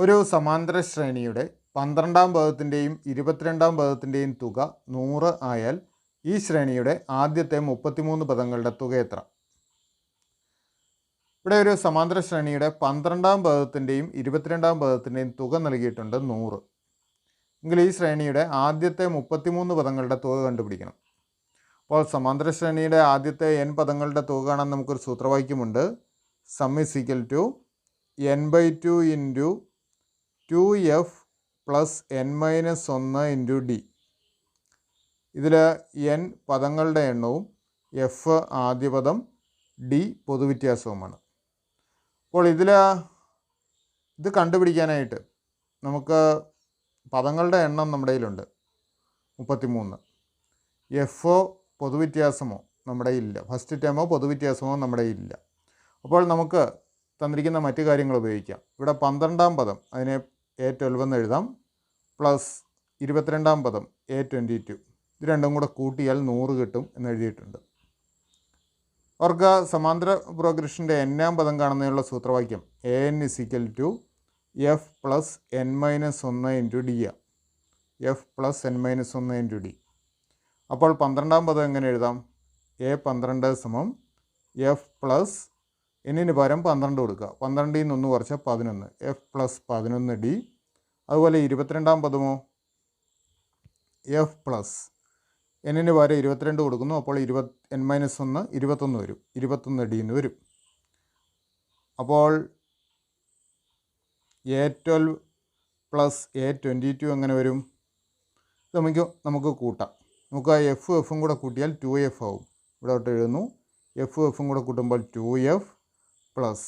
ഒരു സമാന്തര ശ്രേണിയുടെ 12ാം പദത്തിൻ്റെയും 22ാം പദത്തിൻ്റെയും തുക 100 ആയാൽ ഈ ശ്രേണിയുടെ ആദ്യത്തെ 33 പദങ്ങളുടെ തുക എത്ര? ഇവിടെ ഒരു സമാന്തര ശ്രേണിയുടെ 12ാം പദത്തിൻ്റെയും 22ാം പദത്തിൻ്റെയും തുക നൽകിയിട്ടുണ്ട് 100. എങ്കിൽ ഈ ശ്രേണിയുടെ ആദ്യത്തെ 33 പദങ്ങളുടെ തുക കണ്ടുപിടിക്കണം. അപ്പോൾ സമാന്തര ശ്രേണിയുടെ ആദ്യത്തെ n പദങ്ങളുടെ തുക കാണാൻ നമുക്കൊരു സൂത്രവാക്യമുണ്ട്. Sum is equal to n/2 into 2f plus n-1 into d. ഇതിൽ n പദങ്ങളുടെ എണ്ണവും f ആദ്യ പദം d പൊതുവ്യത്യാസവുമാണ്. അപ്പോൾ ഇത് കണ്ടുപിടിക്കാനായിട്ട് നമുക്ക് പദങ്ങളുടെ എണ്ണം നമ്മുടെ കയ്യിലുണ്ട് 33. എഫോ പൊതുവ്യത്യാസമോ നമ്മുടെ ഇല്ല, ഫസ്റ്റ് ടേമോ പൊതുവ്യത്യാസമോ നമ്മുടെ ഇല്ല. അപ്പോൾ നമുക്ക് തന്നിരിക്കുന്ന മറ്റു കാര്യങ്ങൾ ഉപയോഗിക്കാം. ഇവിടെ 12ാം പദം അതിനെ A12 എന്ന് എഴുതാം, പ്ലസ് 22ാം പദം A22. ഇത് രണ്ടും കൂടെ കൂട്ടിയാൽ 100 കിട്ടും എന്ന് എഴുതിയിട്ടുണ്ട്. അവർക്ക് സമാന്തര പ്രോഗ്രഷൻ്റെ n-ാം പദം കാണുന്നതിനുള്ള സൂത്രവാക്യം an = f plus n-1 into d. f plus n-1 into d. അപ്പോൾ 12ാം പദം എങ്ങനെ എഴുതാം? A12 സമം f പ്ലസ് എന്നിന് പകരം 12 കൊടുക്കുക, 12ൽ നിന്ന് 1 കുറച്ച് 11, f പ്ലസ് 11d. അതുപോലെ 22ാം പദമോ f പ്ലസ് എന്നിന് പകരം 22 കൊടുക്കുന്നു, അപ്പോൾ n-1 21 വരും, 21d എന്ന് വരും. അപ്പോൾ A12 പ്ലസ് A22 എങ്ങനെ വരും? നമുക്ക് കൂട്ടാം. നമുക്ക് ആ എഫും കൂടെ കൂട്ടിയാൽ 2f ആവും. ഇവിടോട്ട് എഴുതുന്നു, എഫും കൂടെ കൂട്ടുമ്പോൾ 2f plus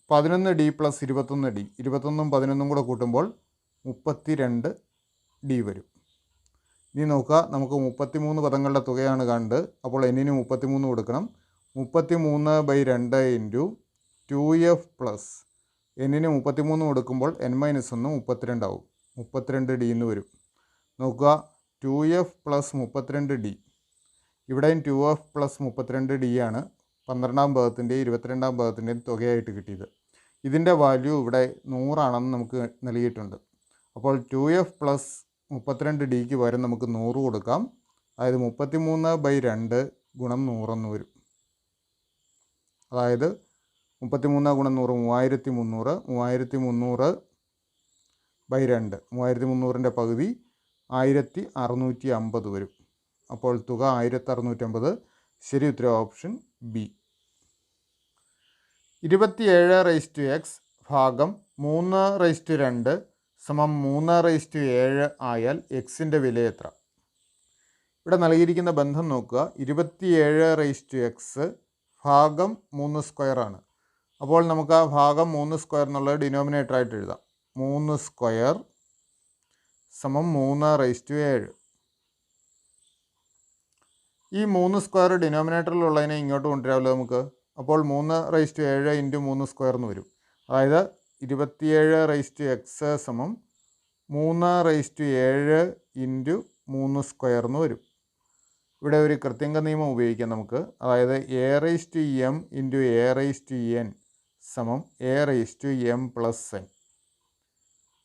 11d plus 21d. 21ഉം 11ഉം കൂടെ കൂട്ടുമ്പോൾ 32d വരും. ഇനി നോക്കുക, നമുക്ക് 33 പദങ്ങളുടെ തുകയാണ് കണ്ട്. അപ്പോൾ n-ന് 33 കൊടുക്കണം. 33/2 ഇൻറ്റു 2f പ്ലസ് n-ന് 33 കൊടുക്കുമ്പോൾ n-1 32 ആവും, 32d എന്ന് വരും. നോക്കുക, 2f പ്ലസ് 32d. ഇവിടെയും 2f പ്ലസ് 32d ആണ് 12ാം പദത്തിൻ്റെയും 22ാം പദത്തിൻ്റെയും തുകയായിട്ട് കിട്ടിയത്. ഇതിൻ്റെ വാല്യൂ ഇവിടെ 100 ആണെന്ന് നമുക്ക് നൽകിയിട്ടുണ്ട്. അപ്പോൾ 2f പ്ലസ് 32dക്ക് പകരം നമുക്ക് 100 കൊടുക്കാം. അതായത് 33/2 ഗുണം 100 എന്ന് വരും. അതായത് 33 ഗുണം 100 3300, 3300/2, 3300ൻ്റെ പകുതി 1650 വരും. അപ്പോൾ തുക 1650. ശരി ഉത്തരം ഓപ്ഷൻ ബി. 27x ഭാഗം 3/2 സമം 3/7 ആയാൽ എക്സിൻ്റെ വില എത്ര? ഇവിടെ നൽകിയിരിക്കുന്ന ബന്ധം നോക്കുക. 27x ഭാഗം 3² ആണ്. അപ്പോൾ നമുക്ക് ആ ഭാഗം 3² എന്നുള്ളത് ഡിനോമിനേറ്ററായിട്ട് എഴുതാം. 3² സമം 3/7. ഈ 3² ഡിനോമിനേറ്ററിലുള്ളതിനെ ഇങ്ങോട്ട് കൊണ്ടുവരാമല്ലോ നമുക്ക്. അപ്പോൾ 3/7 ഇൻറ്റു 3² എന്ന് വരും. അതായത് 27x സമം 3/7 ഇൻറ്റു 3² എന്ന് വരും. ഇവിടെ ഒരു കൃത്യങ്ക നിയമം ഉപയോഗിക്കാം നമുക്ക്. അതായത് a(m) ഇൻറ്റു a(n) സമം a(m പ്ലസ് n).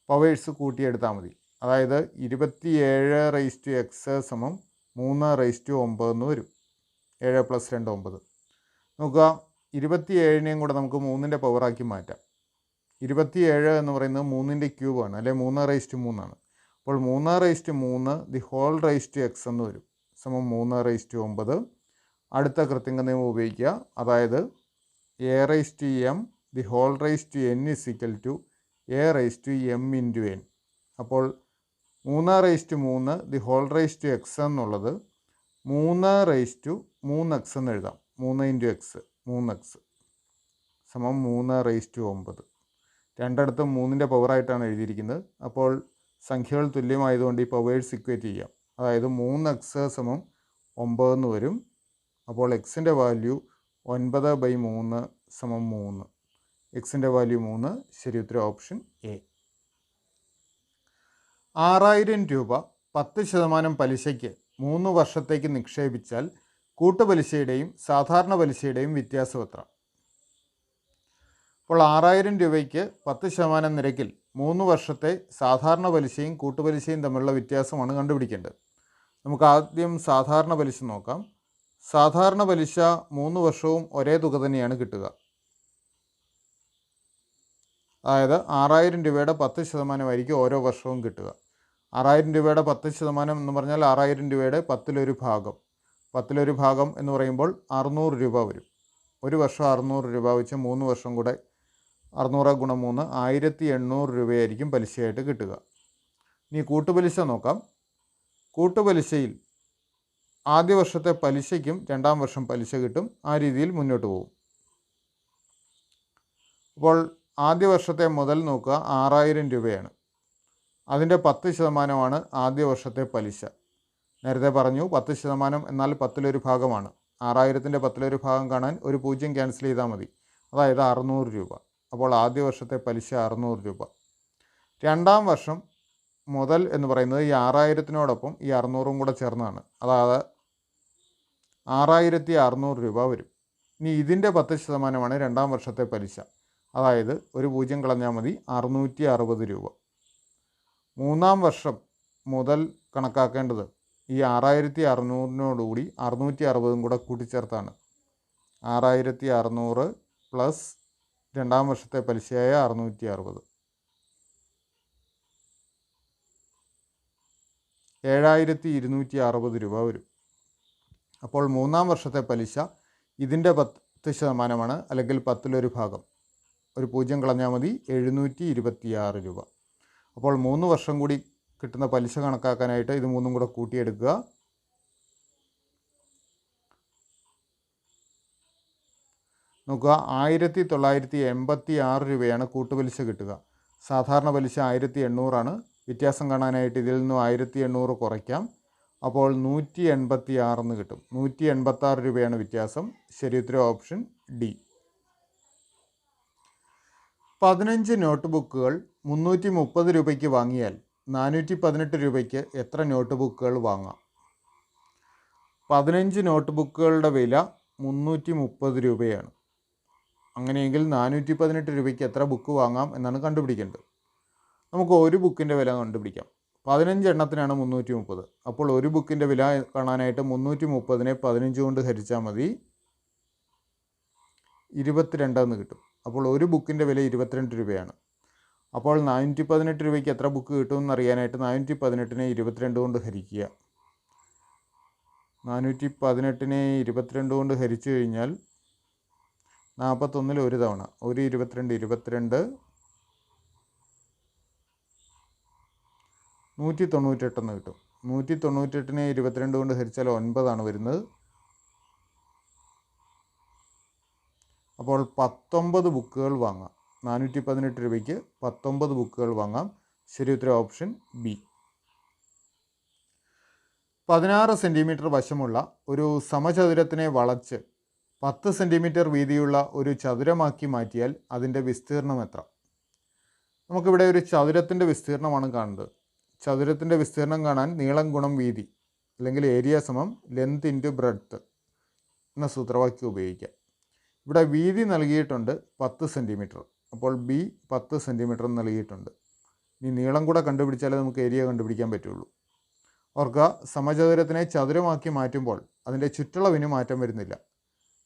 പവേഴ്സ് കൂട്ടിയെടുത്താൽ മതി. അതായത് 27x സമം 3/9 എന്ന് വരും. 7 + 2 9. നോക്കുക, 27നെയും കൂടെ നമുക്ക് 3ൻ്റെ പവറാക്കി മാറ്റാം. 27 എന്ന് പറയുന്നത് 3ൻ്റെ ക്യൂബാണ്, അല്ലെ 3/3 ആണ്. അപ്പോൾ 3/3 the whole raise to x എന്ന് വരും, സമം 3/9. അടുത്ത കൃത്യങ്ക നിയമം ഉപയോഗിക്കുക. അതായത് a(m) the whole raise to n = a(m) into n. അപ്പോൾ 3/3 the whole raise to x എന്നുള്ളത് 3/3x എന്ന് എഴുതാം. 3 ഇൻറ്റു എക്സ് 3x സമം 3/9. രണ്ടിടത്തും 3ൻ്റെ പവറായിട്ടാണ് എഴുതിയിരിക്കുന്നത്. അപ്പോൾ സംഖ്യകൾ തുല്യമായതുകൊണ്ട് ഈ പവേഴ്സ് ഇക്വേറ്റ് ചെയ്യാം. അതായത് 3x സമം 9 എന്ന് വരും. അപ്പോൾ എക്സിൻ്റെ വാല്യൂ 9/3 സമം 3. എക്സിൻ്റെ വാല്യൂ 3. ശരി ഉത്തരം ഓപ്ഷൻ എ. 6000 രൂപ 10% പലിശയ്ക്ക് 3 വർഷത്തേക്ക് നിക്ഷേപിച്ചാൽ കൂട്ടുപലിശയുടെയും സാധാരണ പലിശയുടെയും വ്യത്യാസം എത്ര? അപ്പോൾ 6000 രൂപയ്ക്ക് 10% നിരക്കിൽ 3 വർഷത്തെ സാധാരണ പലിശയും കൂട്ടുപലിശയും തമ്മിലുള്ള വ്യത്യാസമാണ് കണ്ടുപിടിക്കേണ്ടത്. നമുക്ക് ആദ്യം സാധാരണ പലിശ നോക്കാം. സാധാരണ പലിശ 3 വർഷവും ഒരേ തുക തന്നെയാണ് കിട്ടുക. അതായത് 6000 രൂപയുടെ 10% ഓരോ വർഷവും കിട്ടുക. 6000 രൂപയുടെ 10% എന്ന് പറഞ്ഞാൽ 6000 രൂപയുടെ 10-1 ഭാഗം. 10-1 ഭാഗം എന്ന് പറയുമ്പോൾ 600 രൂപ വരും. ഒരു വർഷം 600 രൂപ വെച്ച് 3 വർഷം കൂടെ 600 ഗുണം 3 1800 രൂപയായിരിക്കും പലിശയായിട്ട് കിട്ടുക. ഇനി കൂട്ടുപലിശ നോക്കാം. കൂട്ടുപലിശയിൽ ആദ്യ വർഷത്തെ പലിശയ്ക്കും 2-ാം വർഷം പലിശ കിട്ടും. ആ രീതിയിൽ മുന്നോട്ട് പോകും. അപ്പോൾ ആദ്യ വർഷത്തെ മുതൽ നോക്കുക 6000 രൂപയാണ്. അതിൻ്റെ 10% ആദ്യ വർഷത്തെ പലിശ. നേരത്തെ പറഞ്ഞു 10% എന്നാൽ 10-1 ഭാഗമാണ്. 6000-ൻ്റെ 10-1 ഭാഗം കാണാൻ ഒരു 0 ക്യാൻസൽ ചെയ്താൽ മതി. അതായത് 600 രൂപ. അപ്പോൾ ആദ്യ വർഷത്തെ പലിശ 600 രൂപ. 2-ാം വർഷം മുതൽ എന്ന് പറയുന്നത് ഈ 6000-നോടൊപ്പം ഈ 600-ഉം കൂടെ ചേർന്നാണ്. അതായത് 6600 രൂപ വരും. ഇനി ഇതിൻ്റെ 10%-ആണ് 2-ാം വർഷത്തെ പലിശ. അതായത് ഒരു 0 കളഞ്ഞാൽ മതി, 660 രൂപ. 3-ാം വർഷം മുതൽ കണക്കാക്കേണ്ടത് ഈ 6600-നോടുകൂടി 660 കൂടെ കൂട്ടിച്ചേർത്താണ്. 6600 പ്ലസ് 2-ാം വർഷത്തെ പലിശയായ 660, 7260 രൂപ വരും. അപ്പോൾ 3-ാം വർഷത്തെ പലിശ ഇതിൻ്റെ 10%-ആണ്, അല്ലെങ്കിൽ 10-1 ഭാഗം. ഒരു 0 കളഞ്ഞാൽ മതി, 726 രൂപ. അപ്പോൾ 3 വർഷം കൂടി കിട്ടുന്ന പലിശ കണക്കാക്കാനായിട്ട് ഇത് 3ഉം കൂടെ കൂട്ടിയെടുക്കുക. നോക്കുക, 1986 രൂപയാണ് കൂട്ടുപലിശ കിട്ടുക. സാധാരണ പലിശ 1800-ആണ്. വ്യത്യാസം കാണാനായിട്ട് ഇതിൽ നിന്നും 1800 കുറയ്ക്കാം. അപ്പോൾ 186 എന്ന് കിട്ടും. 186 രൂപയാണ് വ്യത്യാസം. ശരി ഉത്തരം ഓപ്ഷൻ ഡി. 15 നോട്ട് ബുക്കുകൾ 330 രൂപയ്ക്ക് വാങ്ങിയാൽ 418 രൂപയ്ക്ക് എത്ര നോട്ട് ബുക്കുകൾ വാങ്ങാം? 15 നോട്ട് ബുക്കുകളുടെ വില 330 രൂപയാണ്. അങ്ങനെയെങ്കിൽ 418 രൂപയ്ക്ക് എത്ര ബുക്ക് വാങ്ങാം എന്നാണ് കണ്ടുപിടിക്കേണ്ടത്. നമുക്ക് ഒരു ബുക്കിൻ്റെ വില കണ്ടുപിടിക്കാം. 15 എണ്ണത്തിനാണ് 330. അപ്പോൾ ഒരു ബുക്കിൻ്റെ വില കാണാനായിട്ട് 330-നെ 15 കൊണ്ട് ഹരിച്ചാൽ മതി, 22 എന്ന് കിട്ടും. അപ്പോൾ ഒരു ബുക്കിൻ്റെ വില 22 രൂപയാണ്. അപ്പോൾ 418 രൂപയ്ക്ക് എത്ര ബുക്ക് കിട്ടുമെന്ന് അറിയാനായിട്ട് 418-നെ 22 കൊണ്ട് ഹരിക്കുക. 418-നെ 22 കൊണ്ട് ഹരിച്ചു കഴിഞ്ഞാൽ 41-ൽ ഒരു തവണ 22 198 എന്ന് കിട്ടും. 198-നെ 22 കൊണ്ട് ഹരിച്ചാൽ 9 വരുന്നത്. അപ്പോൾ 19 ബുക്കുകൾ വാങ്ങാം. 418 രൂപയ്ക്ക് 19 ബുക്കുകൾ വാങ്ങാം. ശരി ഉത്തരം ഓപ്ഷൻ ബി. 16 സെൻറ്റിമീറ്റർ വശമുള്ള ഒരു സമചതുരത്തിനെ വളച്ച് 10 സെൻറ്റിമീറ്റർ വീതിയുള്ള ഒരു ചതുരമാക്കി മാറ്റിയാൽ അതിൻ്റെ വിസ്തീർണം എത്ര? നമുക്കിവിടെ ഒരു ചതുരത്തിൻ്റെ വിസ്തീർണമാണ് കാണുന്നത്. ചതുരത്തിൻ്റെ വിസ്തീർണം കാണാൻ നീളം ഗുണം വീതി, അല്ലെങ്കിൽ ഏരിയ സമം ലെങ്ത് ഇൻറ്റു ബ്രെഡ്ത്ത് എന്ന സൂത്രവാക്യം ഉപയോഗിക്കാം. ഇവിടെ വീതി നൽകിയിട്ടുണ്ട് 10 സെൻറ്റിമീറ്റർ. അപ്പോൾ ബി 10 സെൻറ്റിമീറ്റർ നൽകിയിട്ടുണ്ട്. ഇനി നീളം കൂടെ കണ്ടുപിടിച്ചാലേ നമുക്ക് ഏരിയ കണ്ടുപിടിക്കാൻ പറ്റുള്ളൂ. ഓർക്കുക, സമചതുരത്തിനെ ചതുരമാക്കി മാറ്റുമ്പോൾ അതിൻ്റെ ചുറ്റളവിന് മാറ്റം വരുന്നില്ല.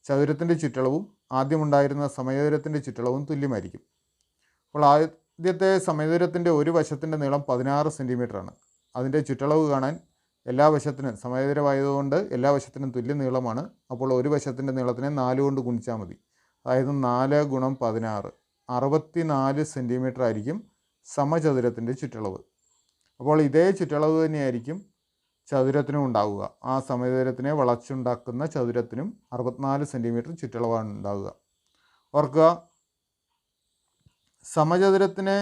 ചതുരത്തിൻ്റെ ചുറ്റളവും ആദ്യമുണ്ടായിരുന്ന സമചതുരത്തിൻ്റെ ചുറ്റളവും തുല്യമായിരിക്കും. അപ്പോൾ ആദ്യത്തെ സമചതുരത്തിൻ്റെ ഒരു വശത്തിൻ്റെ നീളം 16 സെൻറ്റിമീറ്ററാണ്. അതിൻ്റെ ചുറ്റളവ് കാണാൻ എല്ലാ വശത്തിനും, സമചതുരമായതുകൊണ്ട് എല്ലാ വശത്തിനും തുല്യ നീളമാണ്. അപ്പോൾ ഒരു വശത്തിൻ്റെ നീളത്തിനെ 4 കൊണ്ട് ഗുണിച്ചാൽ മതി. അതായത് 4 ഗുണം 16, 64 സെൻറ്റിമീറ്റർ ആയിരിക്കും സമചതുരത്തിൻ്റെ ചുറ്റളവ്. അപ്പോൾ ഇതേ ചുറ്റളവ് തന്നെയായിരിക്കും ചതുരത്തിനും ഉണ്ടാവുക. ആ സമചതുരത്തിനെ വളച്ചുണ്ടാക്കുന്ന ചതുരത്തിനും 64 സെൻറ്റിമീറ്റർ ചുറ്റളവാണ് ഉണ്ടാവുക. ഓർക്കുക, സമചതുരത്തിനെ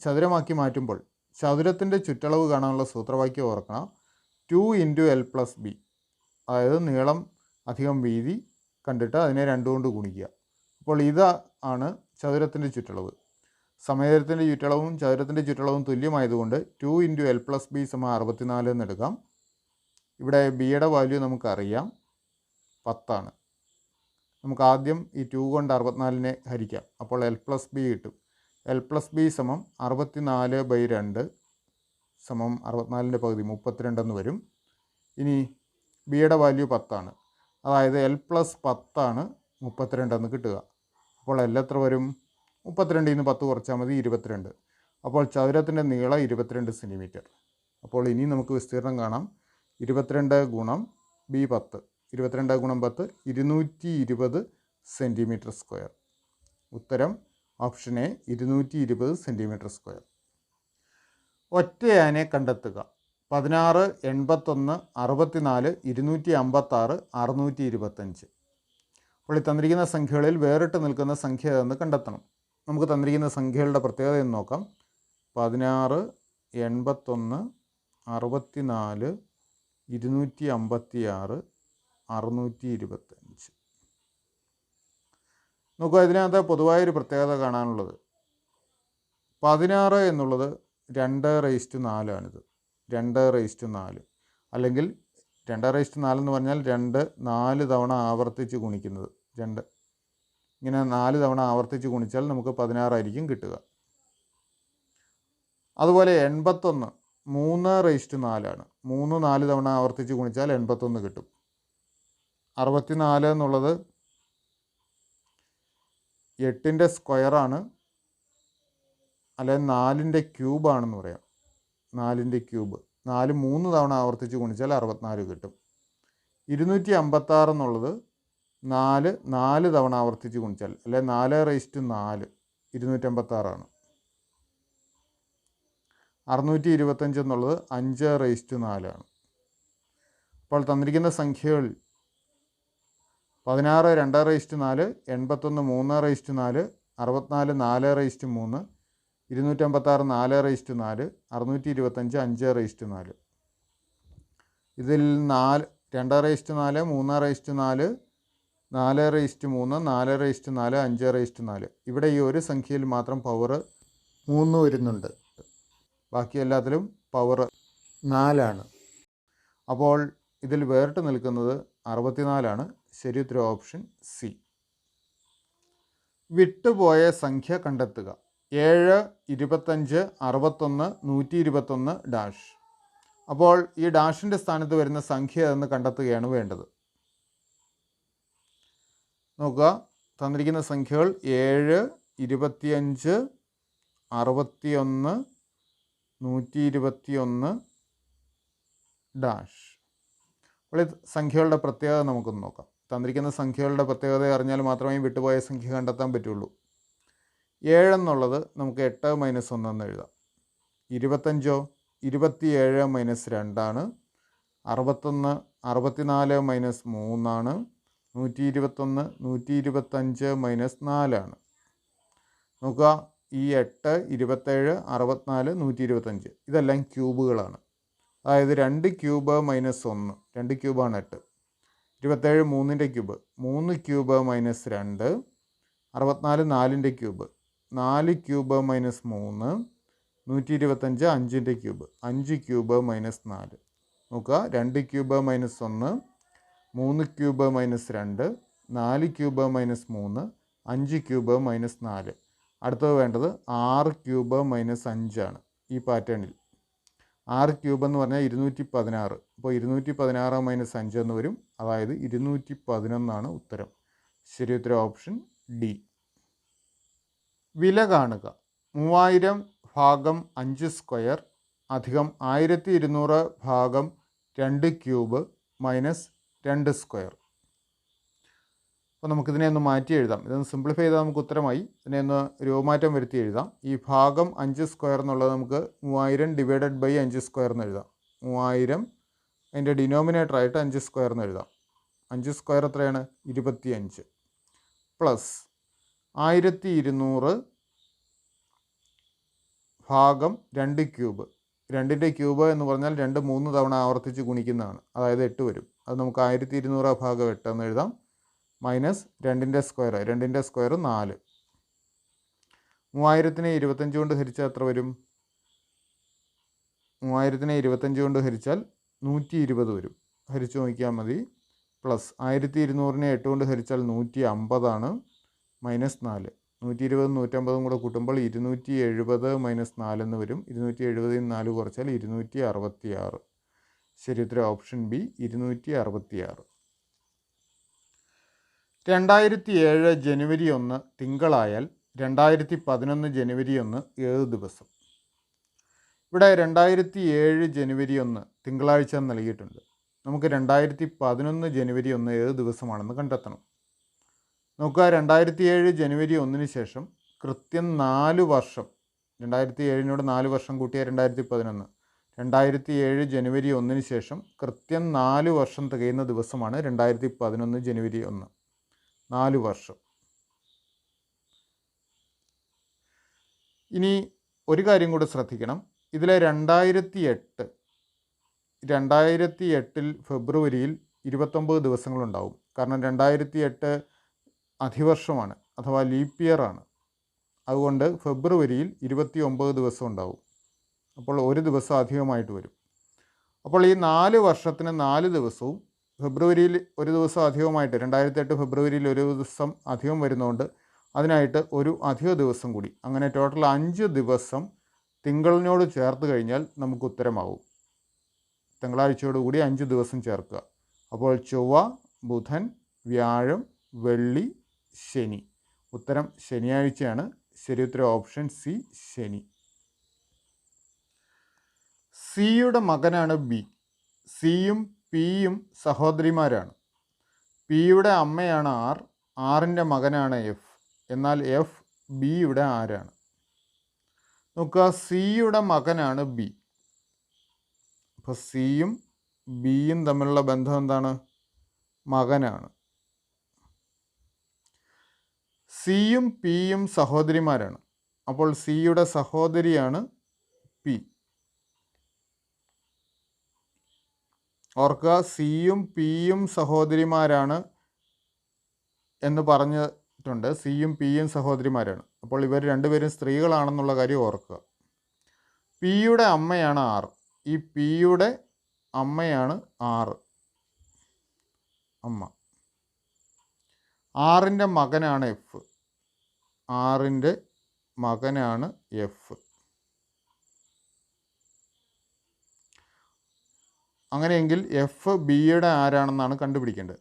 ചതുരമാക്കി മാറ്റുമ്പോൾ ചതുരത്തിൻ്റെ ചുറ്റളവ് കാണാനുള്ള സൂത്രവാക്യം ഓർക്കണം. 2 × L + B. അതായത് നീളം അധികം വീതി കണ്ടിട്ട് അതിനെ 2 കൊണ്ട് ഗുണിക്കുക. അപ്പോൾ ഇതാണ് ചതുരത്തിൻ്റെ ചുറ്റളവ്. സമചതുരത്തിൻ്റെ ചുറ്റളവും ചതുരത്തിൻ്റെ ചുറ്റളവും തുല്യമായതുകൊണ്ട് 2 × L + B = 64 എന്ന് എടുക്കാം. ഇവിടെ ബിയുടെ വാല്യൂ നമുക്കറിയാം, 10 ആണ്. നമുക്ക് ആദ്യം ഈ 2 കൊണ്ട് 64നെ ഹരിക്കാം. അപ്പോൾ എൽ പ്ലസ് ബി കിട്ടും. എൽ പ്ലസ് ബി സമം 64/2 സമം 64ൻ്റെ പകുതി 32 എന്ന് വരും. ഇനി ബിയുടെ വാല്യൂ 10 അതായത് എൽ പ്ലസ് 10 32 എന്ന് കിട്ടുക. അപ്പോൾ എൽ എത്ര വരും? 32ൽ നിന്ന് 10 കുറച്ചാൽ മതി 22. അപ്പോൾ ചതുരത്തിൻ്റെ നീളം 22 സെൻറ്റിമീറ്റർ. അപ്പോൾ ഇനി നമുക്ക് വിസ്തീർണം കാണാം. 22 ഗുണം ബി 10, 22 ഗുണം 10 220 സെൻറ്റിമീറ്റർ സ്ക്വയർ. ഉത്തരം ഓപ്ഷൻ എ 220 സെൻറ്റിമീറ്റർ സ്ക്വയർ. ഒറ്റയാനെ കണ്ടെത്തുക. 16, 81, 64, 256, 625. അപ്പോൾ ഈ തന്നിരിക്കുന്ന സംഖ്യകളിൽ വേറിട്ട് നിൽക്കുന്ന സംഖ്യ ഏതെന്ന് കണ്ടെത്തണം. നമുക്ക് തന്നിരിക്കുന്ന സംഖ്യകളുടെ പ്രത്യേകത എന്ന് നോക്കാം. 16, 81, 64, 256, 625. നോക്കുക, ഇതിനകത്ത് പൊതുവായൊരു പ്രത്യേകത കാണാനുള്ളത് 16 എന്നുള്ളത് 2/4 ആണിത്. 2/4 അല്ലെങ്കിൽ 2/4 എന്ന് പറഞ്ഞാൽ 2 4 തവണ ആവർത്തിച്ച് ഗുണിക്കുന്നത്. 2 ഇങ്ങനെ 4 തവണ ആവർത്തിച്ച് ഗുണിച്ചാൽ നമുക്ക് 16 ആയിരിക്കും കിട്ടുക. അതുപോലെ 81 3/4 3 4 തവണ ആവർത്തിച്ച് ഗുണിച്ചാൽ 81 കിട്ടും. 64 എന്നുള്ളത് 8ൻ്റെ സ്ക്വയറാണ്, അല്ലെങ്കിൽ 4ൻ്റെ ക്യൂബാണെന്ന് പറയാം. 4ൻ്റെ ക്യൂബ് 4 3 തവണ ആവർത്തിച്ച് ഗുണിച്ചാൽ 64 കിട്ടും. 256 എന്നുള്ളത് 4 4 തവണ ആവർത്തിച്ച് ഗുണിച്ചാൽ, അല്ലെ 4/4 256. 625 എന്നുള്ളത് 5/4. അപ്പോൾ തന്നിരിക്കുന്ന സംഖ്യകൾ 16 2/4, 81 3/4, 64 4/3, 256 4/4, 625 5/4. ഇതിൽ 2/4, 3/4, 4/3, 4/4, 5/4. ഇവിടെ ഈ ഒരു സംഖ്യയിൽ മാത്രം പവർ 3 വരുന്നുണ്ട്. ബാക്കി എല്ലാത്തിലും പവർ 4. അപ്പോൾ ഇതിൽ വേറിട്ട് നിൽക്കുന്നത് 64. ശരി ഉത്തരം ഓപ്ഷൻ സി. വിട്ടുപോയ സംഖ്യ കണ്ടെത്തുക. 7, 25, 61, 121 ഡാഷ്. അപ്പോൾ ഈ ഡാഷിൻ്റെ സ്ഥാനത്ത് വരുന്ന സംഖ്യ എന്ന് കണ്ടെത്തുകയാണ് വേണ്ടത്. നോക്കുക, തന്നിരിക്കുന്ന സംഖ്യകൾ 7, 25, 61, 121 ഡാഷ്. അപ്പോൾ ഈ സംഖ്യകളുടെ പ്രത്യേകത നമുക്കൊന്ന് നോക്കാം. തന്നിരിക്കുന്ന സംഖ്യകളുടെ പ്രത്യേകത അറിഞ്ഞാൽ മാത്രമേ വിട്ടുപോയ സംഖ്യ കണ്ടെത്താൻ പറ്റുള്ളൂ. 7 എന്നുള്ളത് നമുക്ക് 8 - 1 എന്ന് എഴുതാം. 25 27 - 2 61 64 - 3 121 125 - 4. നോക്കുക, ഈ 8 27 64 125 ഇതെല്ലാം ക്യൂബുകളാണ്. അതായത് 2 ക്യൂബ് - 1 2 ക്യൂബാണ് 8. 27 3ൻ്റെ ക്യൂബ് 3 ക്യൂബ് - 2 64 4ൻ്റെ ക്യൂബ് 4 ക്യൂബ് - 3 125 5ൻ്റെ ക്യൂബ് 5 ക്യൂബ് - 4. നോക്കുക, 2 ക്യൂബ് - 1 3 ക്യൂബ് - 2 4 ക്യൂബ് - 3 5 ക്യൂബ് - 4. അടുത്തത് വേണ്ടത് 6 ക്യൂബ് - 5 ഈ പാറ്റേണിൽ 6 ക്യൂബ് എന്ന് പറഞ്ഞാൽ 216. അപ്പോൾ 216 - 5 എന്ന് വരും. അതായത് 211 ഉത്തരം. ശരി ഉത്തരം ഓപ്ഷൻ ഡി. വില കാണുക. 3000 ഭാഗം 5 സ്ക്വയർ അധികം 1200 ഭാഗം 2 ക്യൂബ് മൈനസ് 2 സ്ക്വയർ. അപ്പോൾ നമുക്കിതിനെ ഒന്ന് മാറ്റി എഴുതാം. ഇതൊന്ന് സിംപ്ലിഫൈ ചെയ്താൽ നമുക്ക് ഉത്തരമായി. ഇതിനെ ഒന്ന് രൂപമാറ്റം വരുത്തി എഴുതാം. ഈ ഭാഗം 5 സ്ക്വയർ എന്നുള്ളത് നമുക്ക് 3000 ഡിവൈഡഡ് ബൈ 5 സ്ക്വയർ എന്ന് എഴുതാം. 3000 അതിൻ്റെ ഡിനോമിനേറ്ററായിട്ട് 5 സ്ക്വയർ എന്ന് എഴുതാം. 5 സ്ക്വയർ എത്രയാണ്? 25 പ്ലസ് 1200 ഭാഗം 2 ക്യൂബ്. 2ൻ്റെ ക്യൂബ് എന്ന് പറഞ്ഞാൽ 2 3 തവണ ആവർത്തിച്ച് ഗുണിക്കുന്നതാണ്. അതായത് 8 വരും. അത് നമുക്ക് 1200 ഭാഗം 8 എന്ന് എഴുതാം. മൈനസ് 2ൻ്റെ സ്ക്വയർ 2ൻ്റെ സ്ക്വയർ 4. 3000നെ 25 കൊണ്ട് ഹരിച്ചാൽ എത്ര വരും? 3000നെ 25 കൊണ്ട് ഹരിച്ചാൽ 120 വരും. ഹരിച്ചു നോക്കിയാൽ മതി. പ്ലസ് 1200-നെ 8 കൊണ്ട് ഹരിച്ചാൽ 150 -4. 120 150 കൂടെ കൂട്ടുമ്പോൾ 270 -4 എന്ന് വരും. 270 4 കുറച്ചാൽ 266. ശരി ഉത്തരം ഓപ്ഷൻ ബി 266. 2007 ജനുവരി 1 തിങ്കളായാൽ 2011 ജനുവരി 1 ഏത് ദിവസം? ഇവിടെ 2007 ജനുവരി 1 തിങ്കളാഴ്ച നൽകിയിട്ടുണ്ട്. നമുക്ക് 2011 ജനുവരി 1 ഏത് ദിവസമാണെന്ന് കണ്ടെത്തണം. നോക്കുക, 2007 ജനുവരി 1 ശേഷം കൃത്യം 4 വർഷം, 2007 4 വർഷം കൂട്ടിയ 2011, 2007 ജനുവരി 1 ശേഷം കൃത്യം 4 വർഷം തികയുന്ന ദിവസമാണ് 2011 ജനുവരി 1. 4 വർഷം. ഇനി ഒരു കാര്യം കൂടി ശ്രദ്ധിക്കണം. ഇതിലെ 2008 ഫെബ്രുവരിയിൽ 29 ദിവസങ്ങളുണ്ടാവും. കാരണം 2008 അധിവർഷമാണ്, അഥവാ ലീപ്പ് ഇയർ ആണ്. അതുകൊണ്ട് ഫെബ്രുവരിയിൽ 29 ദിവസം ഉണ്ടാവും. അപ്പോൾ ഒരു ദിവസം അധികമായിട്ട് വരും. അപ്പോൾ ഈ 4 വർഷത്തിന് 4 ദിവസവും ഫെബ്രുവരിയിൽ ഒരു ദിവസം അധികമായിട്ട്, 2008 ഫെബ്രുവരിയിൽ ഒരു ദിവസം അധികം വരുന്നതുകൊണ്ട് അതിനായിട്ട് ഒരു അധിക ദിവസം കൂടി, അങ്ങനെ ടോട്ടൽ 5 ദിവസം തിങ്കളിനോട് ചേർത്ത് കഴിഞ്ഞാൽ നമുക്ക് ഉത്തരമാവും. തിങ്കളാഴ്ചയോടുകൂടി 5 ദിവസം ചേർക്കുക. അപ്പോൾ ചൊവ്വ, ബുധൻ, വ്യാഴം, വെള്ളി, ശനി. ഉത്തരം ശനിയാഴ്ചയാണ്. ശരി ഉത്തരം ഓപ്ഷൻ സി, ശനി. സിയുടെ മകനാണ് ബി. സിയും പിയും സഹോദരിമാരാണ്. പിയുടെ അമ്മയാണ് ആർ, ആറിൻ്റെ മകനാണ് എഫ്. എന്നാൽ എഫ് ബിയുടെ ആരാണ്? നോക്കുക, സിയുടെ മകനാണ് ബി. അപ്പോൾ സിയും ബിയും തമ്മിലുള്ള ബന്ധം എന്താണ്? മകനാണ്. സിയും പിയും സഹോദരിമാരാണ്. അപ്പോൾ സിയുടെ സഹോദരിയാണ് പി. ഓർക്കുക, സിയും പിയും സഹോദരിമാരാണ് എന്ന് പറഞ്ഞിട്ടുണ്ട്. സിയും പിയും സഹോദരിമാരാണ്. അപ്പോൾ ഇവർ രണ്ടുപേരും സ്ത്രീകളാണെന്നുള്ള കാര്യം ഓർക്കുക. പിയുടെ അമ്മയാണ് ആർ. ഈ പിയുടെ അമ്മയാണ് ആറ്, അമ്മ. ആറിൻ്റെ മകനാണ് എഫ്. ആറിൻ്റെ മകനാണ് എഫ്. അങ്ങനെയെങ്കിൽ എഫ് ബിയുടെ ആരാണെന്നാണ് കണ്ടുപിടിക്കേണ്ടത്.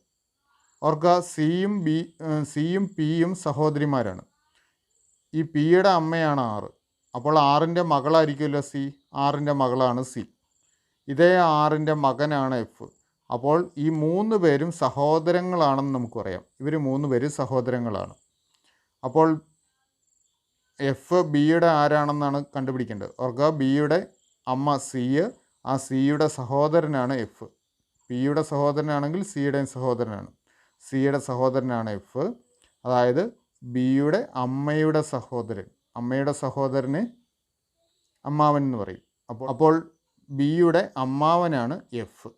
ഓർക്കുക, സിയും പിയും സഹോദരിമാരാണ്. ഈ പിയുടെ അമ്മയാണ് ആറ്. അപ്പോൾ ആറിൻ്റെ മകളായിരിക്കുമല്ലോ സി. ആറിൻ്റെ മകളാണ് സി. ഇതേ ആറിൻ്റെ മകനാണ് എഫ്. അപ്പോൾ ഈ 3 പേരും സഹോദരങ്ങളാണെന്ന് നമുക്ക് പറയാം. ഇവർ 3 പേരും സഹോദരങ്ങളാണ്. അപ്പോൾ എഫ് ബിയുടെ ആരാണെന്നാണ് കണ്ടുപിടിക്കേണ്ടത്. ഓർക്കുക, ബിയുടെ അമ്മ സി, ആ സിയുടെ സഹോദരനാണ് എഫ്. പിയുടെ സഹോദരനാണെങ്കിൽ സിയുടെയും സഹോദരനാണ്. സിയുടെ സഹോദരനാണ് എഫ്. അതായത് ബിയുടെ അമ്മയുടെ സഹോദരൻ. അമ്മയുടെ സഹോദരനെ അമ്മാവൻ എന്ന് പറയും. അപ്പോൾ ബിയുടെ അമ്മാവനാണ് എഫ്.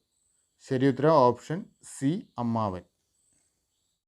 ശരി ഉത്തരം ഓപ്ഷൻ സി, അമ്മാവൻ.